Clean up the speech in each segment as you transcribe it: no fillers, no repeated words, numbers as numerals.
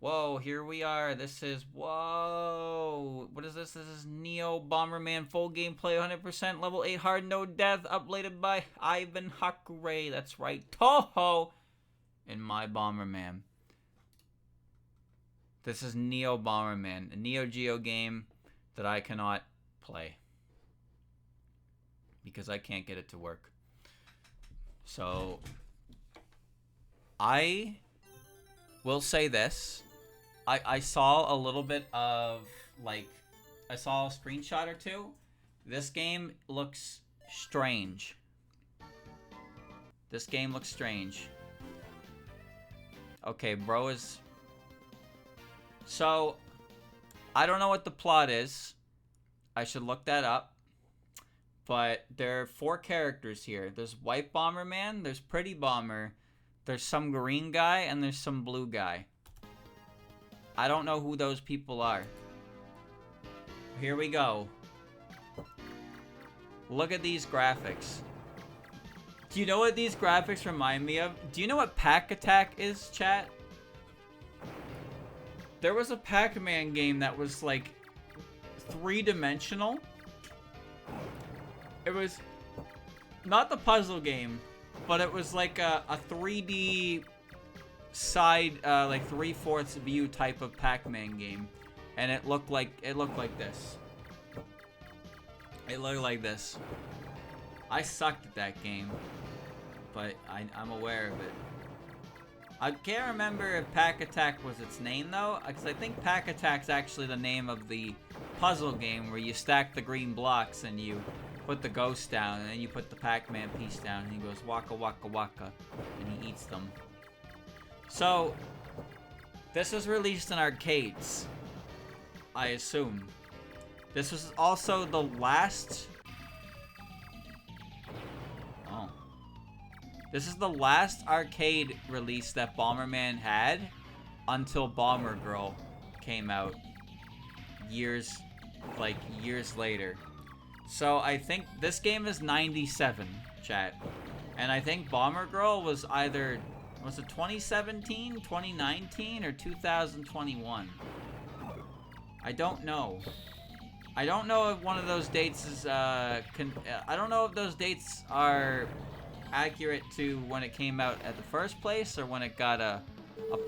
Whoa, here we are. This is, whoa. What is this? This is Neo Bomberman full gameplay 100% level 8 hard no death uploaded by Ivan Hakure. That's right, Toho in my Bomberman. This is Neo Bomberman, a Neo Geo game that I cannot play because I can't get it to work. So, I will say this. I saw a little bit of, I saw a screenshot or two. This game looks strange. This game looks strange. Okay, bro is... So, I don't know what the plot is. I should look that up. But there are 4 characters here. There's White Bomberman, there's Pretty Bomber, there's some green guy, and there's some blue guy. I don't know who those people are. Here we go. Look at these graphics. Do you know what these graphics remind me of? Do you know what Pack Attack is, chat? There was a Pac-Man game that was like 3-dimensional. It was not the puzzle game, but it was like a 3D side, like 3/4 view type of Pac-Man game, and it looked like this. It looked like this. I sucked at that game, but I'm aware of it. I can't remember if Pack Attack was its name though, because I think Pack Attack's actually the name of the puzzle game where you stack the green blocks and you put the ghost down, and then you put the Pac-Man piece down, and he goes waka waka waka, and he eats them. So, this was released in arcades, I assume. This was also the last... Oh. This is the last arcade release that Bomberman had until Bomber Girl came out years later. So I think this game is 97, chat. And I think Bomber Girl was either... Was it 2017, 2019, or 2021? I don't know. I don't know if one of those dates is, I don't know if those dates are accurate to when it came out at the first place or when it got a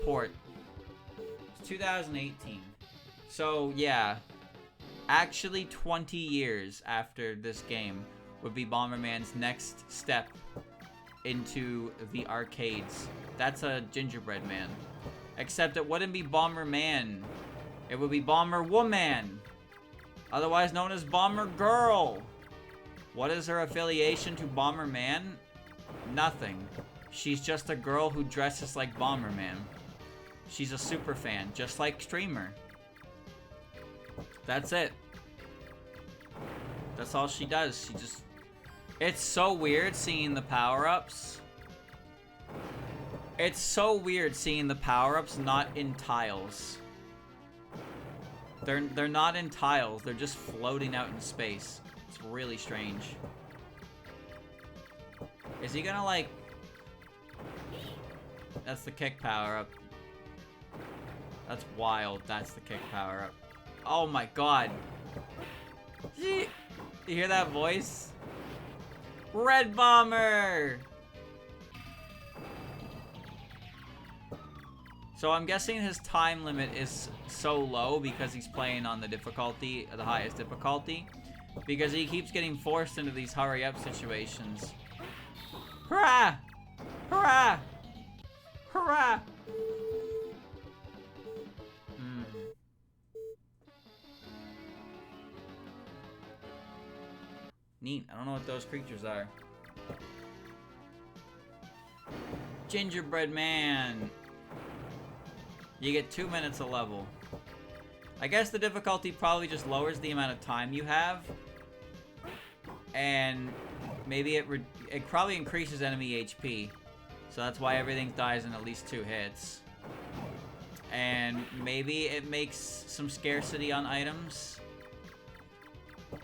port. It's 2018. So, yeah. Actually, 20 years after this game would be Bomberman's next step into the arcades. That's a gingerbread man. Except it wouldn't be Bomberman. It would be Bomber Woman. Otherwise known as Bomber Girl. What is her affiliation to Bomberman? Nothing. She's just a girl who dresses like Bomberman. She's a super fan, just like Streamer. That's it. That's all she does. She just... It's so weird seeing the power-ups. It's so weird seeing the power-ups not in tiles. They're not in tiles. They're just floating out in space. It's really strange. Is he gonna, like... That's the kick power-up. That's wild. That's the kick power-up. Oh my god. You hear that voice? Red Bomber! So I'm guessing his time limit is so low because he's playing on the difficulty, the highest difficulty. Because he keeps getting forced into these hurry-up situations. Hurrah! Hurrah! Hurrah! Neat. I don't know what those creatures are. Gingerbread Man. You get 2 minutes a level. I guess the difficulty probably just lowers the amount of time you have. And maybe it probably increases enemy HP. So that's why everything dies in at least 2 hits. And maybe it makes some scarcity on items.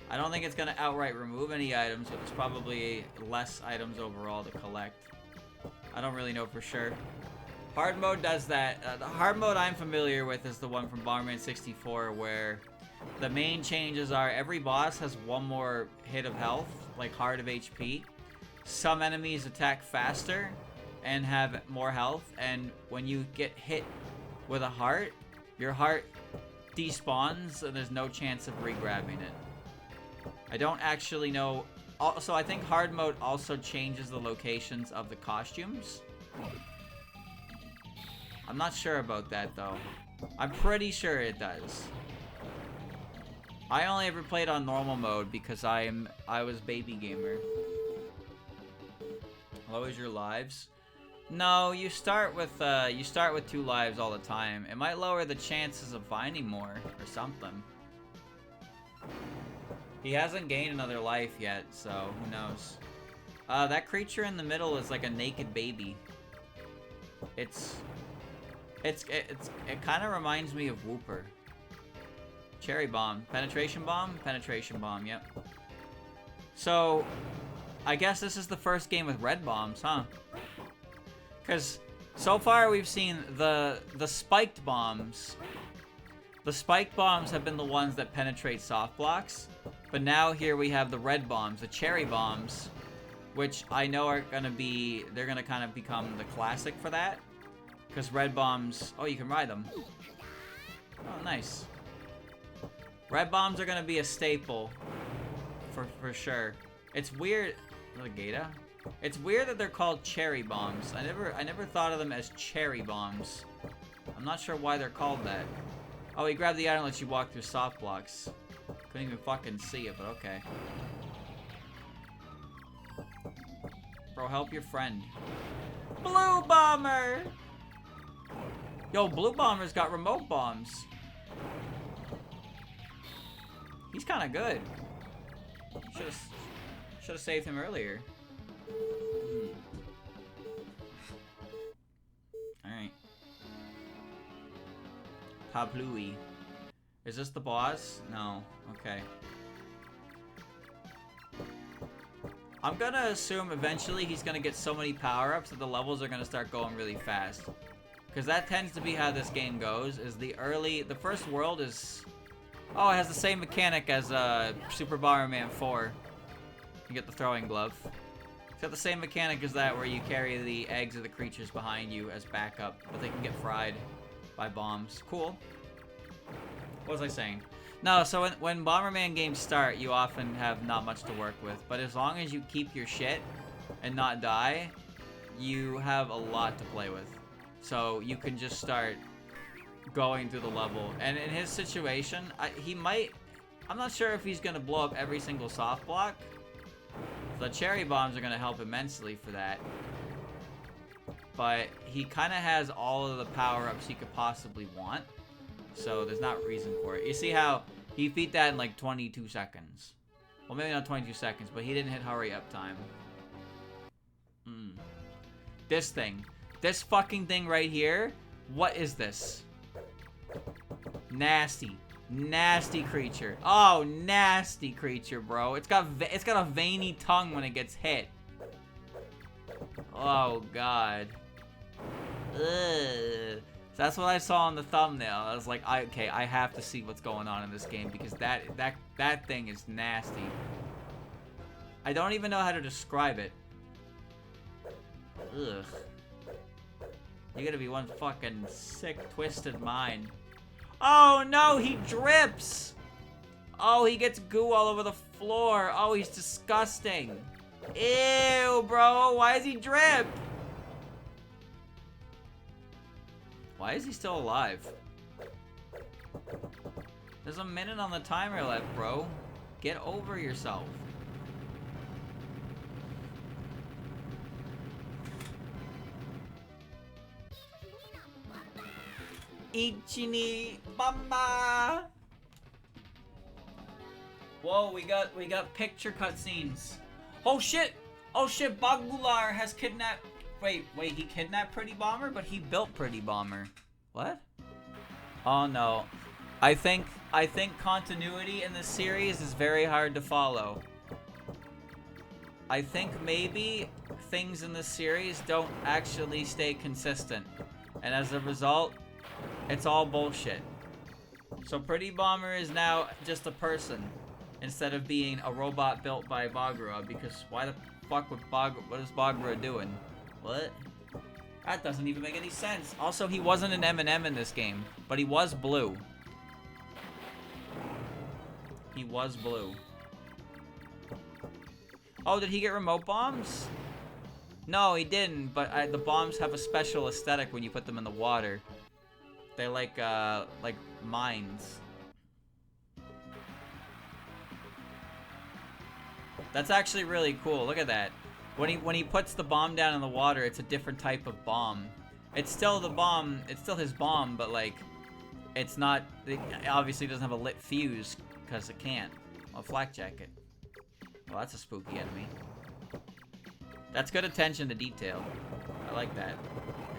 I don't think it's going to outright remove any items, but there's probably less items overall to collect. I don't really know for sure. Hard mode does that. The hard mode I'm familiar with is the one from Bomberman 64, where the main changes are every boss has one more hit of health, like heart of HP. Some enemies attack faster and have more health, and when you get hit with a heart, your heart despawns and there's no chance of re-grabbing it. I don't actually know. Also, I think hard mode also changes the locations of the costumes. I'm not sure about that though. I'm pretty sure it does. I only ever played on normal mode because I was baby gamer. Lowers your lives. No, you start with 2 lives all the time. It might lower the chances of finding more or something. He hasn't gained another life yet, so who knows? That creature in the middle is like a naked baby. It kind of reminds me of Whooper. Cherry bomb, penetration bomb. Yep. So, I guess this is the first game with red bombs, huh? Because so far we've seen the spiked bombs. The spiked bombs have been the ones that penetrate soft blocks. But now here we have the red bombs, the cherry bombs, which I know are gonna be, they're gonna kind of become the classic for that. Because red bombs, oh, you can ride them. Oh, nice. Red bombs are gonna be a staple for sure. It's weird, Legata. It's weird that they're called cherry bombs. I never thought of them as cherry bombs. I'm not sure why they're called that. Oh, he grabbed the item and lets you walk through soft blocks. Couldn't even fucking see it, but okay. Bro, help your friend. Blue Bomber! Yo, Blue Bomber's got remote bombs. He's kind of good. Should have saved him earlier. Alright. Pablui. Is this the boss? No. Okay. I'm gonna assume eventually he's gonna get so many power-ups that the levels are gonna start going really fast. Because that tends to be how this game goes, is the first world is... Oh, it has the same mechanic as Super Bomberman 4. You get the throwing glove. It's got the same mechanic as that, where you carry the eggs of the creatures behind you as backup, but they can get fried by bombs. Cool. What was I saying? No, so when Bomberman games start, you often have not much to work with, but as long as you keep your shit and not die, you have a lot to play with. So you can just start going through the level. And in his situation, I'm not sure if he's gonna blow up every single soft block. The cherry bombs are gonna help immensely for that. But he kind of has all of the power-ups he could possibly want. So there's not reason for it. You see how he beat that in like 22 seconds. Well, maybe not 22 seconds, but he didn't hit hurry up time. This thing. This fucking thing right here. What is this? Nasty. Nasty creature. Oh, nasty creature, bro. It's got a veiny tongue when it gets hit. Oh, God. Ugh. That's what I saw on the thumbnail. I was like, okay, I have to see what's going on in this game because that thing is nasty. I don't even know how to describe it. Ugh. You gotta be one fucking sick, twisted mind. Oh no, he drips! Oh, he gets goo all over the floor. Oh, he's disgusting. Ew, bro, why is he drip? Why is he still alive? There's a minute on the timer left, bro. Get over yourself. Ichini Bamba. Whoa, we got picture cutscenes. Oh shit! Oh shit! Bagbular has kidnapped. Wait, he kidnapped Pretty Bomber, but he built Pretty Bomber. What? Oh no. I think continuity in this series is very hard to follow. I think maybe things in this series don't actually stay consistent. And as a result, it's all bullshit. So Pretty Bomber is now just a person instead of being a robot built by Bagura, because why the fuck would what is Bagura doing? What? That doesn't even make any sense. Also, he wasn't an M&M in this game, but he was blue. He was blue. Oh, did he get remote bombs? No, he didn't, but the bombs have a special aesthetic when you put them in the water. They're like mines. That's actually really cool. Look at that. When he puts the bomb down in the water, it's a different type of bomb. It's still the bomb. It's still his bomb, but like, it's not. It obviously doesn't have a lit fuse because it can't. A flak jacket. Well, that's a spooky enemy. That's good attention to detail. I like that.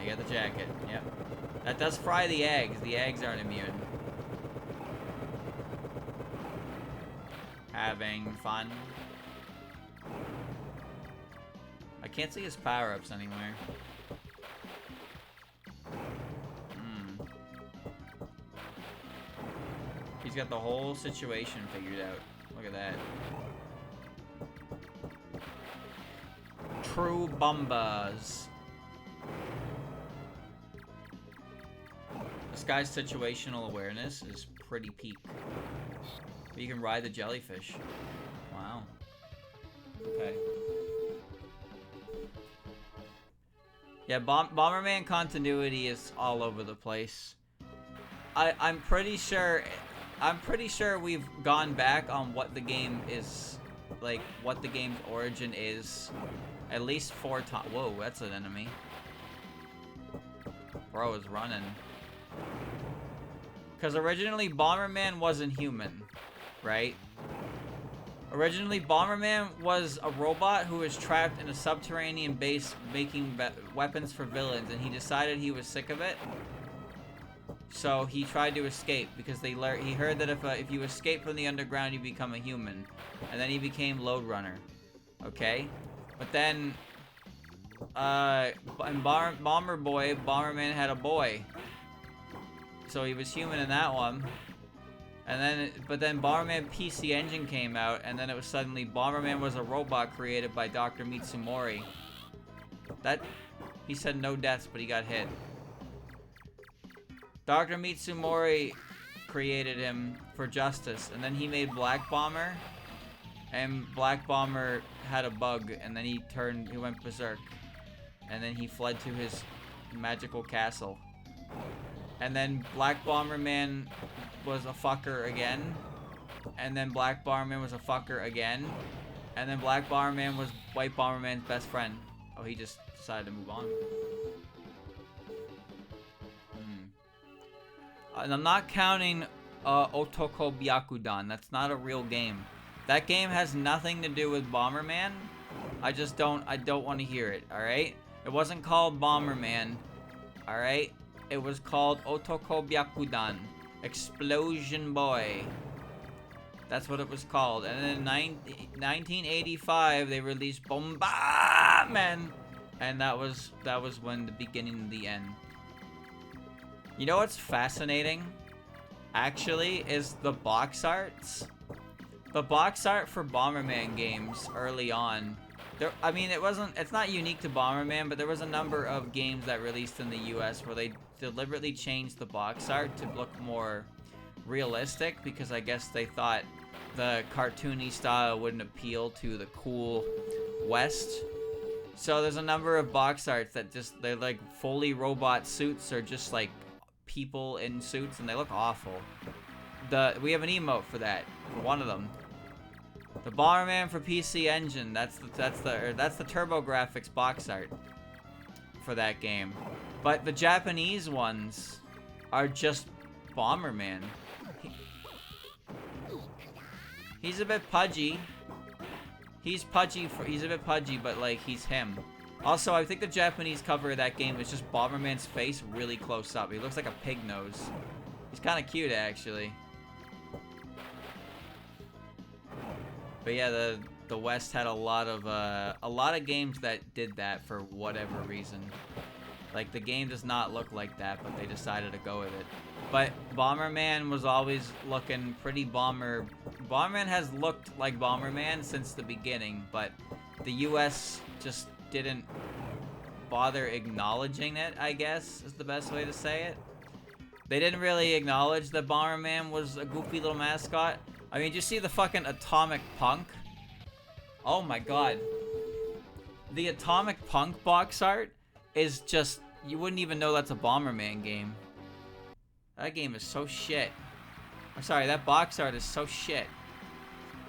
You got the jacket. Yep. That does fry the eggs. The eggs aren't immune. Having fun. I can't see his power-ups anywhere. He's got the whole situation figured out. Look at that. True bombas. This guy's situational awareness is pretty peak. But you can ride the jellyfish. Wow. Okay. Yeah, Bomberman continuity is all over the place. I'm pretty sure we've gone back on what the game is, like, what the game's origin is at least 4 times. Whoa, that's an enemy. Bro is running. Because originally Bomberman wasn't human, right? Originally, Bomberman was a robot who was trapped in a subterranean base making weapons for villains, and he decided he was sick of it. So he tried to escape because he heard that if you escape from the underground, you become a human. And then he became Load Runner. Okay? But then, in Bomberman had a boy. So he was human in that one. And then, but then Bomberman PC Engine came out, and then it was suddenly Bomberman was a robot created by Dr. Mitsumori. He said no deaths, but he got hit. Dr. Mitsumori created him for justice, and then he made Black Bomber, and Black Bomber had a bug, and then he went berserk, and then he fled to his magical castle. And then Black Bomberman was a fucker again. And then Black Bomberman was a fucker again. And then Black Bomberman was White Bomberman's best friend. Oh, he just decided to move on. And I'm not counting Otoko Byakudan. That's not a real game. That game has nothing to do with Bomberman. I don't want to hear it, alright? It wasn't called Bomberman, alright? It was called Otoko Byakudan. Explosion Boy. That's what it was called. And then in 1985, they released Bomberman. And that was when the beginning of the end. You know what's fascinating? Actually, is the box arts. The box art for Bomberman games early on. It's not unique to Bomberman, but there was a number of games that released in the US where they deliberately changed the box art to look more realistic, because I guess they thought the cartoony style wouldn't appeal to the cool West. So there's a number of box arts that they're like fully robot suits, or just like people in suits, and they look awful. We have an emote for that, for one of them. The Bomberman for PC Engine, that's the TurboGrafx box art for that game. But the Japanese ones are just Bomberman. He's a bit pudgy. He's a bit pudgy, but like he's him. Also, I think the Japanese cover of that game is just Bomberman's face really close up. He looks like a pig nose. He's kind of cute, actually. But yeah, the West had a lot of games that did that for whatever reason. Like, the game does not look like that, but they decided to go with it. But Bomberman was always looking pretty Bomberman has looked like Bomberman since the beginning, but the US just didn't bother acknowledging it, I guess, is the best way to say it. They didn't really acknowledge that Bomberman was a goofy little mascot. I mean, did you see the fucking Atomic Punk? Oh my god. The Atomic Punk box art is just... You wouldn't even know that's a Bomberman game. That game is so shit. I'm sorry, that box art is so shit.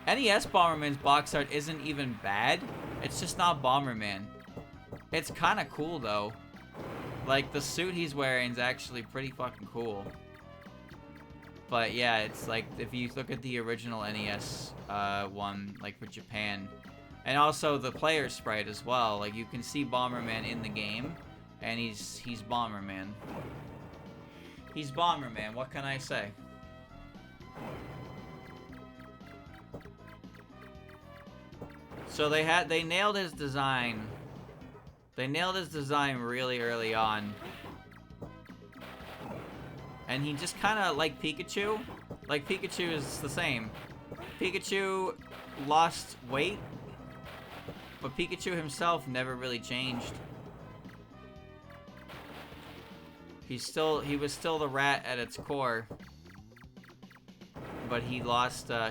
NES Bomberman's box art isn't even bad. It's just not Bomberman. It's kind of cool, though. Like, the suit he's wearing is actually pretty fucking cool. But yeah, it's like, if you look at the original NES one, like for Japan, and also the player sprite as well, like you can see Bomberman in the game, and he's Bomberman. He's Bomberman, what can I say? So they nailed his design. They nailed his design really early on. And he just kind of, like Pikachu. Like, Pikachu is the same. Pikachu lost weight, but Pikachu himself never really changed. He was still the rat at its core. But he lost, wow,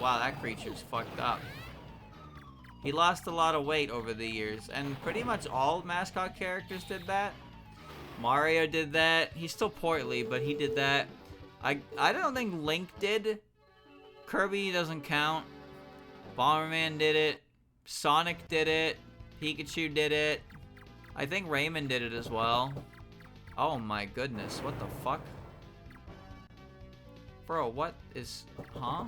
that creature's fucked up. He lost a lot of weight over the years, and pretty much all mascot characters did that. Mario did that. He's still portly, but he did that. I don't think Link did. Kirby doesn't count. Bomberman did it. Sonic did it. Pikachu did it. I think Rayman did it as well. Oh my goodness, what the fuck? Bro, what is... Huh?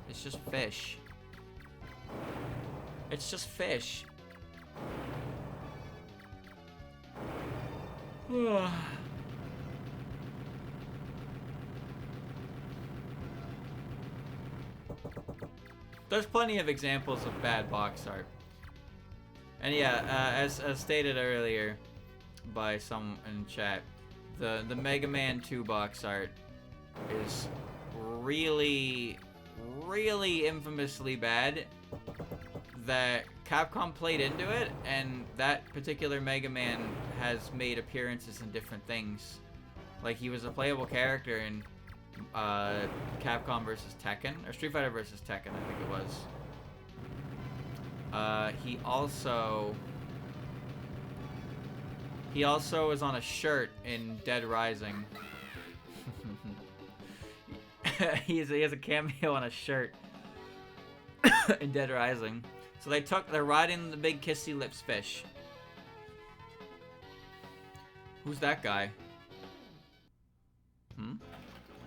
It's just fish. It's just fish. There's plenty of examples of bad box art. And yeah, as stated earlier by some in chat, the Mega Man 2 box art is really infamously bad. That Capcom played into it, and that particular Mega Man has made appearances in different things. Like, he was a playable character in Capcom vs. Tekken, or Street Fighter vs. Tekken, I think it was. He also is on a shirt in Dead Rising. he has a cameo on a shirt in Dead Rising. So they're riding the big kissy lips fish. Who's that guy?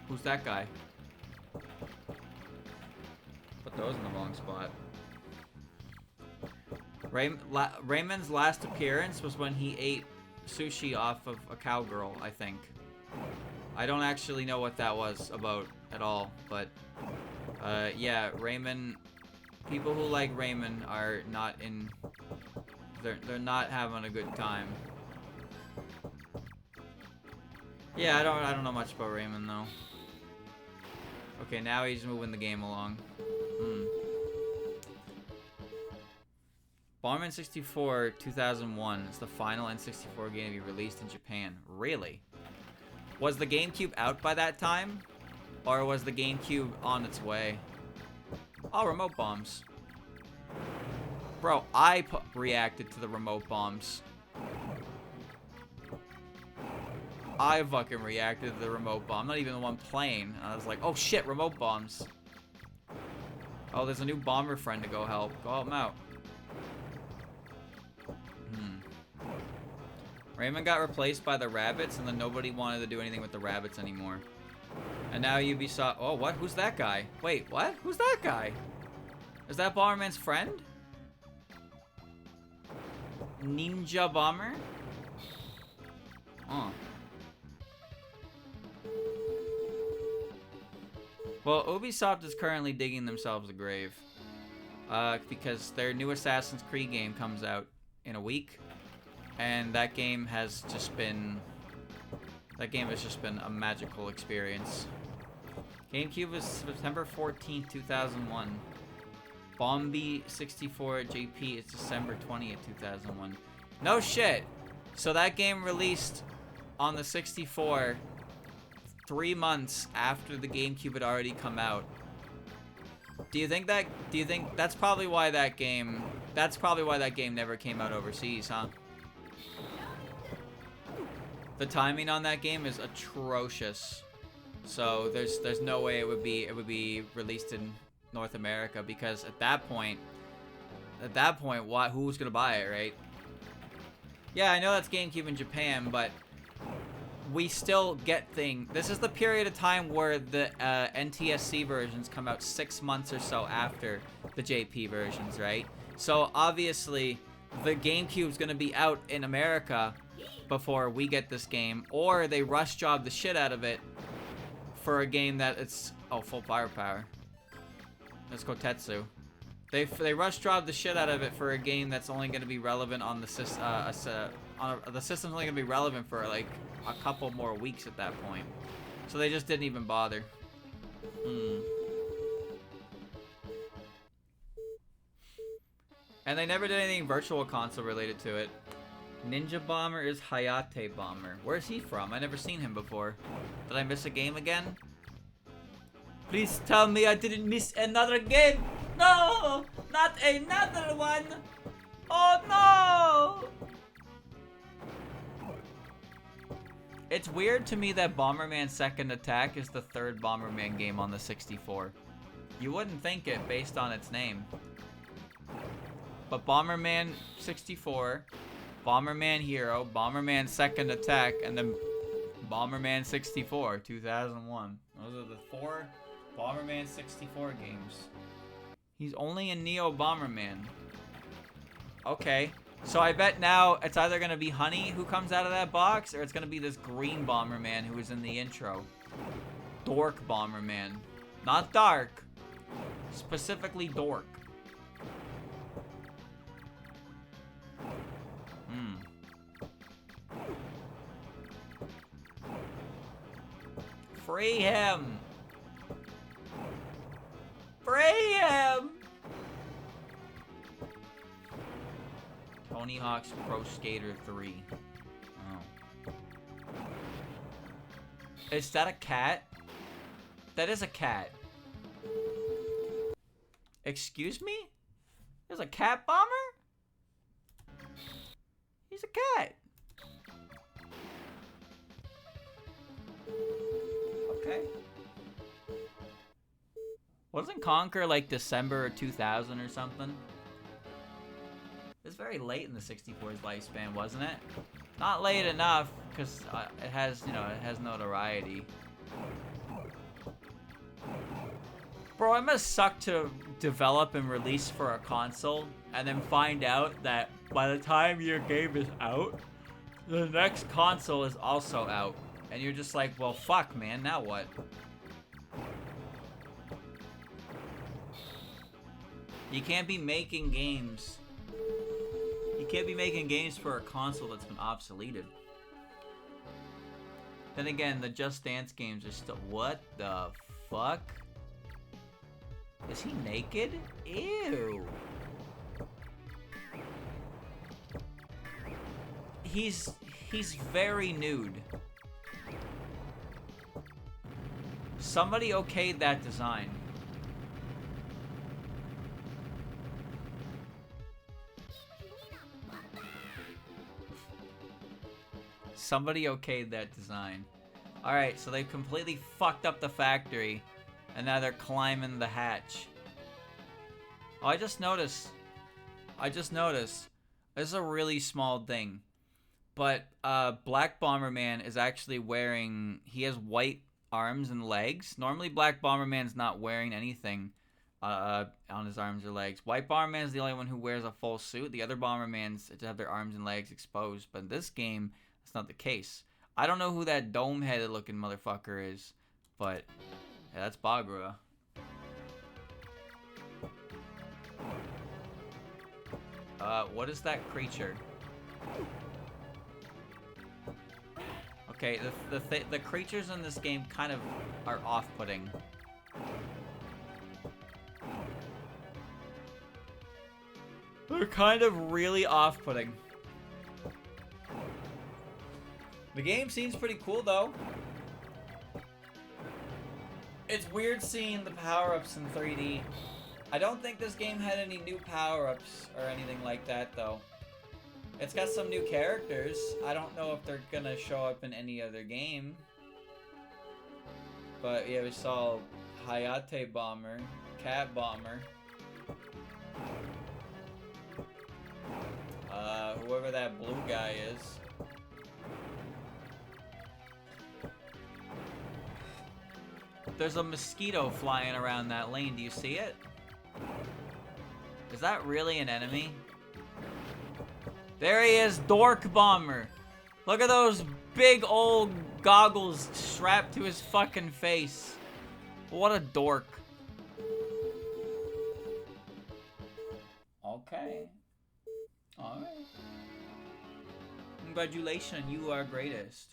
Who's that guy? Put those in the wrong spot. Raymond's last appearance was when he ate sushi off of a cowgirl, I think. I don't actually know what that was about at all, but yeah, Raymond... People who like Rayman are not in... They're not having a good time. Yeah, I don't know much about Rayman though. Okay, now he's moving the game along. Bomberman 64 2001 is the final N64 game to be released in Japan. Really? Was the GameCube out by that time? Or was the GameCube on its way? Oh, remote bombs. Bro, I reacted to the remote bombs. I fucking reacted to the remote bomb. I'm not even the one playing. I was like, oh shit, remote bombs. Oh, there's a new bomber friend to go help. Go help him out. Rayman got replaced by the rabbits, and then nobody wanted to do anything with the rabbits anymore. And now Ubisoft... Oh, what? Who's that guy? Wait, what? Who's that guy? Is that Bomberman's friend? Ninja Bomber? Oh. Well, Ubisoft is currently digging themselves a grave. Because their new Assassin's Creed game comes out in a week, and that game has just been a magical experience. GameCube was September 14th, 2001. Bombi 64 JP is December 20th, 2001. No shit. So that game released on the 64 3 months after the GameCube had already come out. Do you think that's probably why that game never came out overseas, huh? The timing on that game is atrocious. So there's no way it would be released in North America, because at that point, who's gonna buy it, right? Yeah, I know that's GameCube in Japan, but we still get things. This is the period of time where the NTSC versions come out 6 months or so after the JP versions, right? So obviously, the GameCube's gonna be out in America before we get this game, or they rush job the shit out of it for a game that it's full firepower. Let's go Tetsu. They rush job the shit out of it for a game that's only going to be relevant on the system. The system's only going to be relevant for like a couple more weeks at that point. So they just didn't even bother. And they never did anything virtual console related to it. Ninja Bomber is Hayate Bomber. Where's he from? I never seen him before. Did I miss a game again? Please tell me I didn't miss another game. No! Not another one! Oh no! It's weird to me that Bomberman Second Attack is the third Bomberman game on the 64. You wouldn't think it based on its name. But Bomberman 64, Bomberman Hero, Bomberman Second Attack, and then Bomberman 64, 2001. Those are the 4 Bomberman 64 games. He's only in Neo Bomberman. Okay. So I bet now it's either going to be Honey who comes out of that box, or it's going to be this green Bomberman who was in the intro. Dork Bomberman. Not Dark. Specifically Dork. Free him! Free him! Tony Hawk's Pro Skater 3. Oh. Is that a cat? That is a cat. Excuse me? There's a cat bomber? He's a cat. Okay. Wasn't Conquer like December 2000 or something? It's very late in the 64's lifespan, wasn't it? Not late enough, because it has, it has notoriety. Bro, it must suck to develop and release for a console, and then find out that by the time your game is out, the next console is also out. And you're just like, well, fuck, man, now what? You can't be making games. You can't be making games for a console that's been obsoleted. Then again, the Just Dance games are still... What the fuck? Is he naked? Ew. He's very nude. Somebody okayed that design. Somebody okayed that design. Alright, so they completely fucked up the factory, and now they're climbing the hatch. Oh, I just noticed. This is a really small thing. But Black Bomberman is actually wearing... He has white arms and legs. Normally Black Bomberman's not wearing anything on his arms or legs. White Bomberman's the only one who wears a full suit. The other Bombermans have their arms and legs exposed. But in this game, that's not the case. I don't know who that dome-headed looking motherfucker is, but yeah, that's Bagura. What is that creature? Okay, the creatures in this game kind of are off-putting. They're kind of really off-putting. The game seems pretty cool, though. It's weird seeing the power-ups in 3D. I don't think this game had any new power-ups or anything like that, though. It's got some new characters. I don't know if they're gonna show up in any other game. But yeah, we saw Hayate Bomber, Cat Bomber. Whoever that blue guy is. There's a mosquito flying around that lane. Do you see it? Is that really an enemy? There he is, Dork Bomber. Look at those big old goggles strapped to his fucking face. What a dork. Okay. Alright. Congratulations, you are greatest.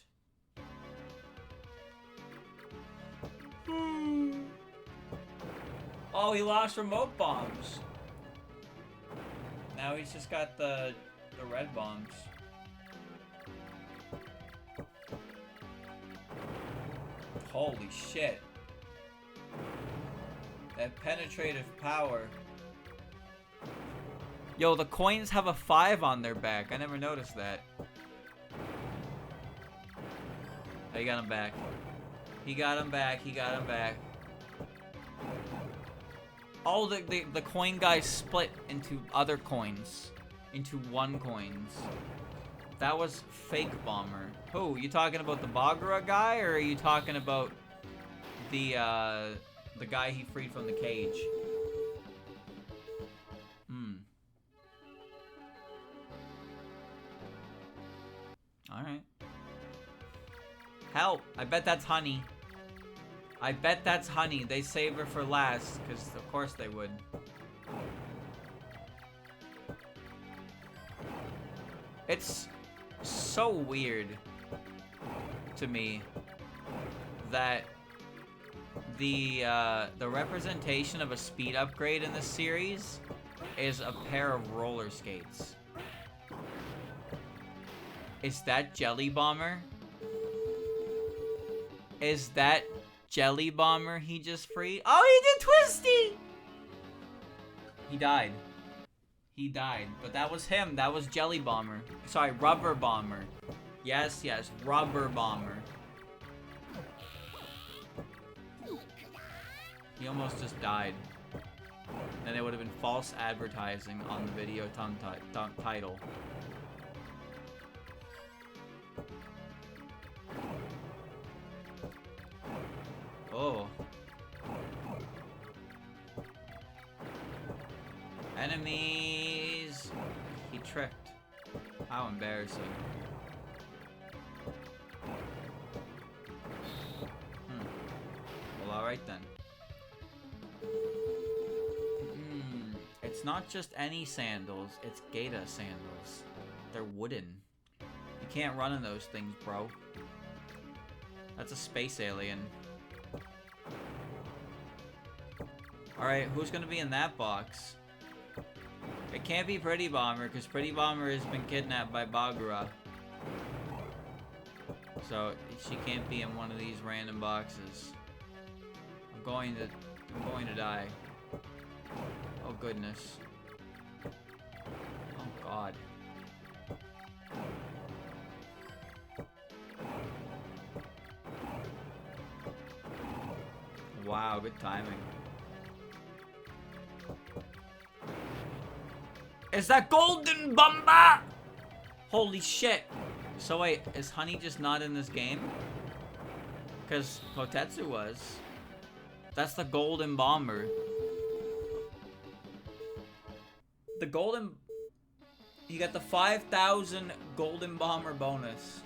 Oh, he lost remote bombs. Now he's just got the red bombs. Holy shit. That penetrative power. Yo, the coins have a 5 on their back. I never noticed that. Oh, he got him back. He got him back. He got him back. Oh, the coin guys split into other coins. Into 1 coins. That was fake Bomber. Who? You talking about the Bagura guy, or are you talking about the guy he freed from the cage? Alright. Help! I bet that's Honey. I bet that's Honey. They save her for last, because of course they would. It's so weird to me that the representation of a speed upgrade in this series is a pair of roller skates. Is that Jelly Bomber? Is that Jelly Bomber he just freed? Oh, he did Twisty! He died. He died. But that was him. That was Jelly Bomber. Sorry, Rubber Bomber. Yes, yes. Rubber Bomber. He almost just died. Then it would have been false advertising on the video title. Oh. Enemies! He tricked. How embarrassing. Well, alright then. It's not just any sandals, it's Gaeta sandals. They're wooden. You can't run in those things, bro. That's a space alien. Alright, who's gonna be in that box? It can't be Pretty Bomber, because Pretty Bomber has been kidnapped by Bagura. So, she can't be in one of these random boxes. I'm going to die. Oh, goodness. Oh, God. Wow, good timing. Is that Golden Bomber? Holy shit. So wait, is Honey just not in this game? Because Potetsu was. That's the Golden Bomber. The Golden... You got the 5,000 Golden Bomber bonus.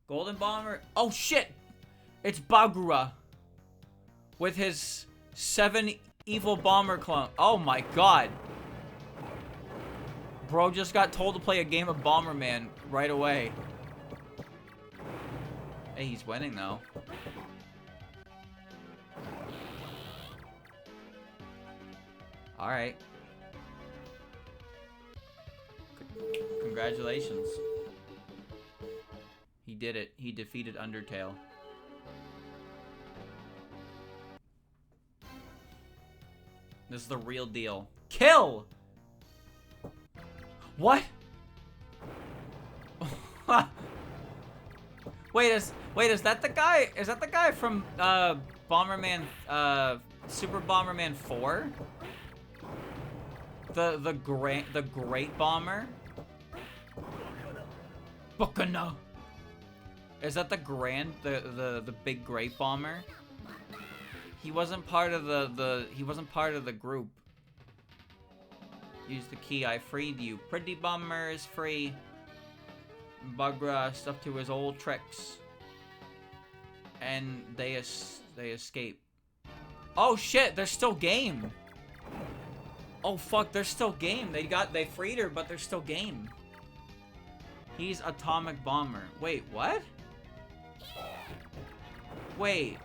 Golden Bomber... Oh shit! It's Bagura. With his 7 evil bomber clone. Oh my god. Bro just got told to play a game of Bomberman right away. Hey, he's winning though. Alright. Congratulations. He did it. He defeated Undertale. This is the real deal. Kill! What? Wait, is that the guy? Is that the guy from Bomberman Super Bomberman 4? The great bomber? Bukano. Is that the big great bomber? He wasn't part of the group. Use the key, I freed you. Pretty Bomber is free. Bugra stuck to his old tricks. And they escape. Oh shit, they're still game. Oh fuck, they're still game. They freed her, but they're still game. He's Atomic Bomber. Wait, what? Wait.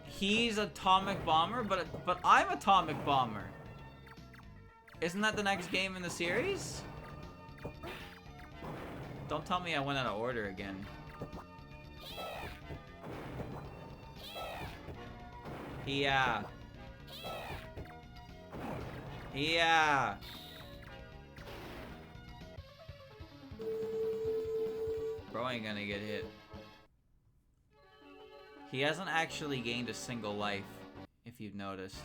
He's Atomic Bomber, but I'm Atomic Bomber. Isn't that the next game in the series? Don't tell me I went out of order again. Yeah. Yeah. Bro ain't gonna get hit. He hasn't actually gained a single life, if you've noticed.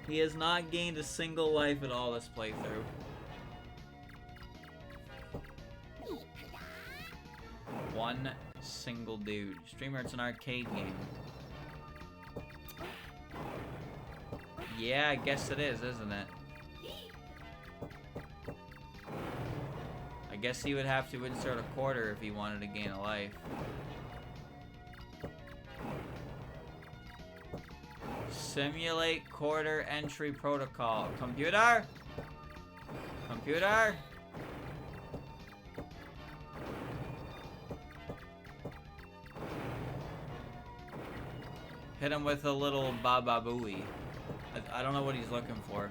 He has not gained a single life at all this playthrough. One single dude. Streamer, it's an arcade game. Yeah, I guess it is, isn't it? I guess he would have to insert a quarter if he wanted to gain a life. Simulate quarter entry protocol. Computer? Computer? Hit him with a little Baba Booey. I don't know what he's looking for.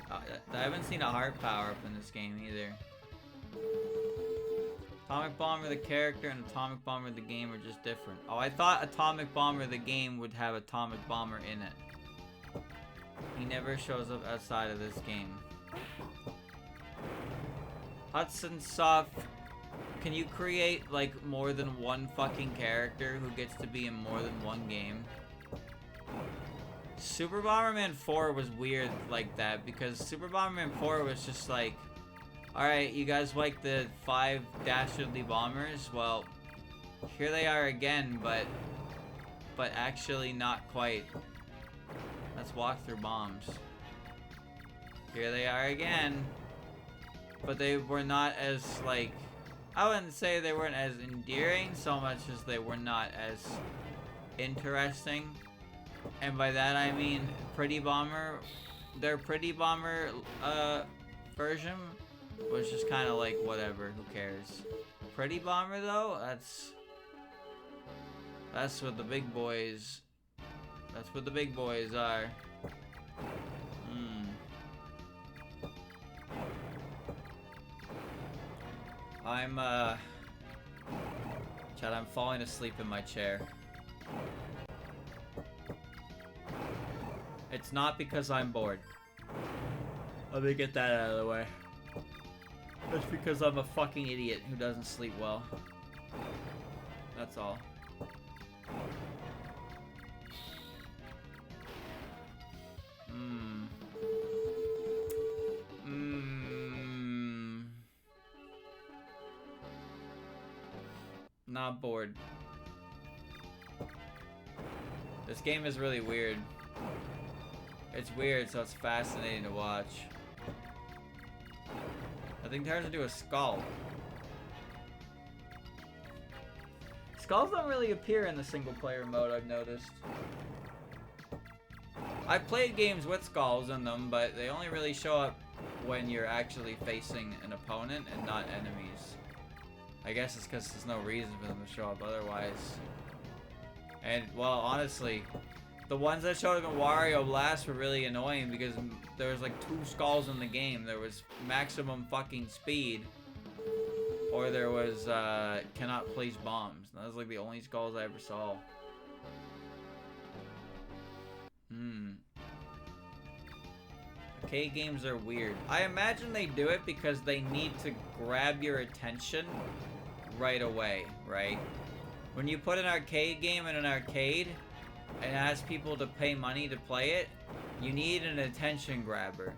I haven't seen a heart power up in this game either. Atomic Bomber the character and Atomic Bomber the game are just different. Oh, I thought Atomic Bomber the game would have Atomic Bomber in it. He never shows up outside of this game. Hudson Soft, can you create like more than one fucking character who gets to be in more than one game? Super Bomberman 4 was weird like that because Super Bomberman 4 was just like, alright, you guys like the 5 Dastardly Bombers? Well, here they are again, but actually not quite. Let's walk through bombs. Here they are again. But they were not as, like, I wouldn't say they weren't as endearing so much as they were not as interesting. And by that I mean Pretty Bomber, their Pretty Bomber version was just kind of like whatever, who cares. Pretty Bomber though, that's what the big boys, that's what the big boys are. Chad, I'm falling asleep in my chair. It's not because I'm bored. Let me get that out of the way. It's because I'm a fucking idiot who doesn't sleep well. That's all. Not bored. This game is really weird. It's weird, so it's fascinating to watch. I think it turns into a skull. Skulls don't really appear in the single player mode, I've noticed. I've played games with skulls in them, but they only really show up when you're actually facing an opponent and not enemies. I guess it's because there's no reason for them to show up otherwise. And, well, honestly, the ones that showed up in Wario Blast were really annoying because there was like 2 skulls in the game. There was maximum fucking speed, or there was cannot place bombs. That was like the only skulls I ever saw. Arcade games are weird. I imagine they do it because they need to grab your attention right away, right? When you put an arcade game in an arcade and ask people to pay money to play it, you need an attention grabber.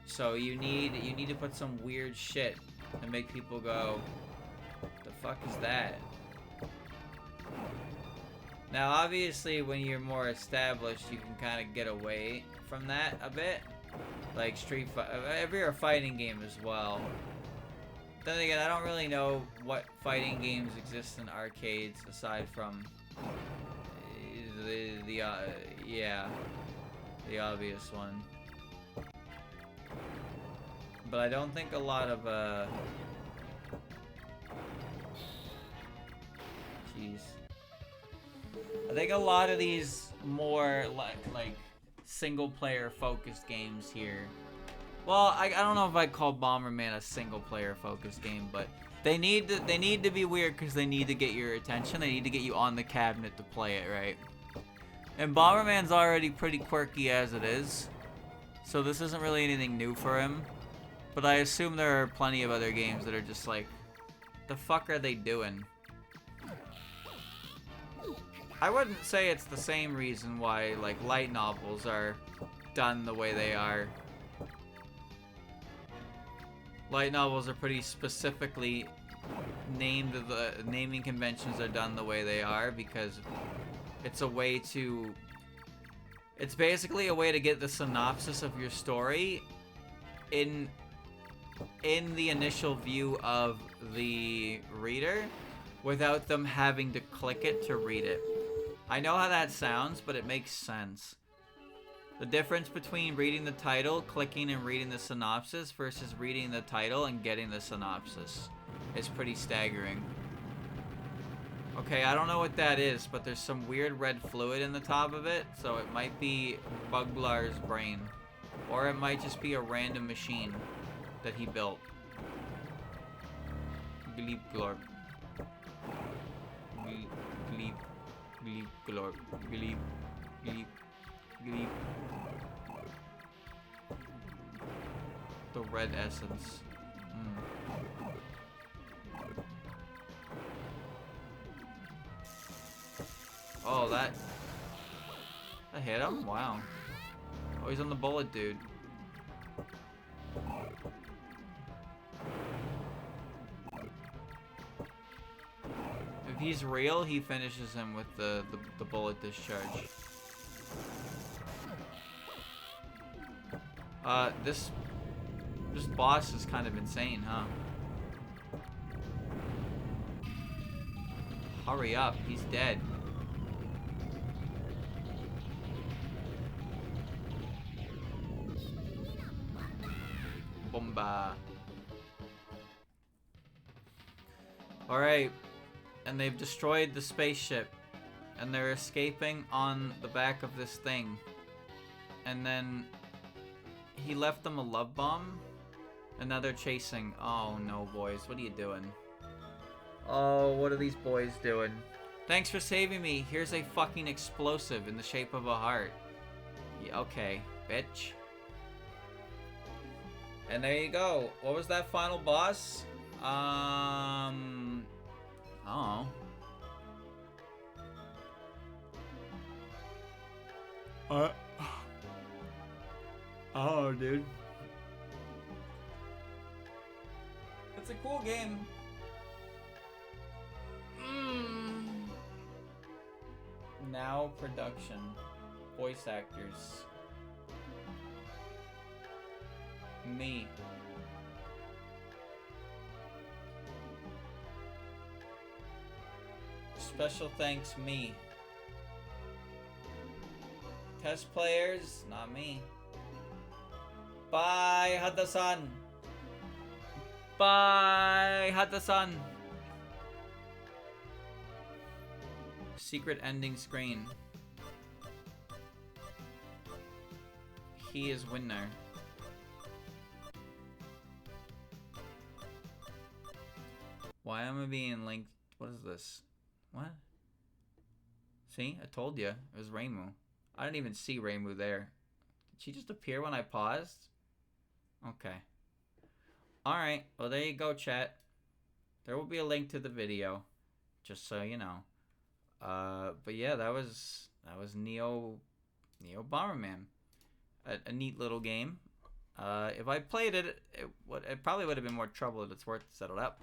So you need to put some weird shit and make people go, the fuck is that? Now obviously when you're more established you can kind of get away from that a bit. Like Street Fighter, every fighting game as well. Then again, I don't really know what fighting games exist in arcades aside from the obvious one. But I don't think a lot of jeez. I think a lot of these more like single player focused games here. Well, I don't know if I'd call Bomberman a single player focused game, but they need to be weird because they need to get your attention. They need to get you on the cabinet to play it, right? And Bomberman's already pretty quirky as it is, so this isn't really anything new for him. But I assume there are plenty of other games that are just like, the fuck are they doing? I wouldn't say it's the same reason why like light novels are done the way they are. Light novels are pretty specifically named, the naming conventions are done the way they are because it's a way to, it's basically a way to get the synopsis of your story in the initial view of the reader without them having to click it to read it. I know how that sounds, but it makes sense. The difference between reading the title, clicking and reading the synopsis versus reading the title and getting the synopsis is pretty staggering. Okay, I don't know what that is, but there's some weird red fluid in the top of it, so it might be Buglar's brain. Or it might just be a random machine that he built. Gleep glorp. Gleep, gleep, gleep glorp. Gleep, gleep, gleep. The red essence. Oh, that hit him? Wow. Oh, he's on the bullet, dude. If he's real, he finishes him with the bullet discharge. This boss is kind of insane, huh? Hurry up, he's dead. Bomba. Alright, and they've destroyed the spaceship, and they're escaping on the back of this thing. And then he left them a love bomb, and now they're chasing. Oh no, boys, what are you doing? Oh, what are these boys doing? Thanks for saving me. Here's a fucking explosive in the shape of a heart. Yeah, okay, bitch. And there you go. What was that final boss? Oh. Oh, dude. It's a cool game. Now production. Voice actors. Me. Special thanks, me. Test players, not me. Bye, Hada-san. Bye, Hada-san. Secret ending screen. He is winner. Why am I being linked? What is this? What? See? I told you. It was Reimu. I didn't even see Reimu there. Did she just appear when I paused? Okay. Alright. Well, there you go, chat. There will be a link to the video. Just so you know. But yeah, that was Neo Bomberman. A neat little game. If I played it, it probably would have been more trouble than it's worth to set it up.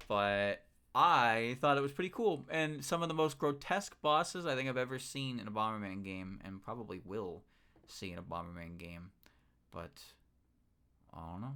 But I thought it was pretty cool. And some of the most grotesque bosses I think I've ever seen in a Bomberman game. And probably will see in a Bomberman game. But, I don't know.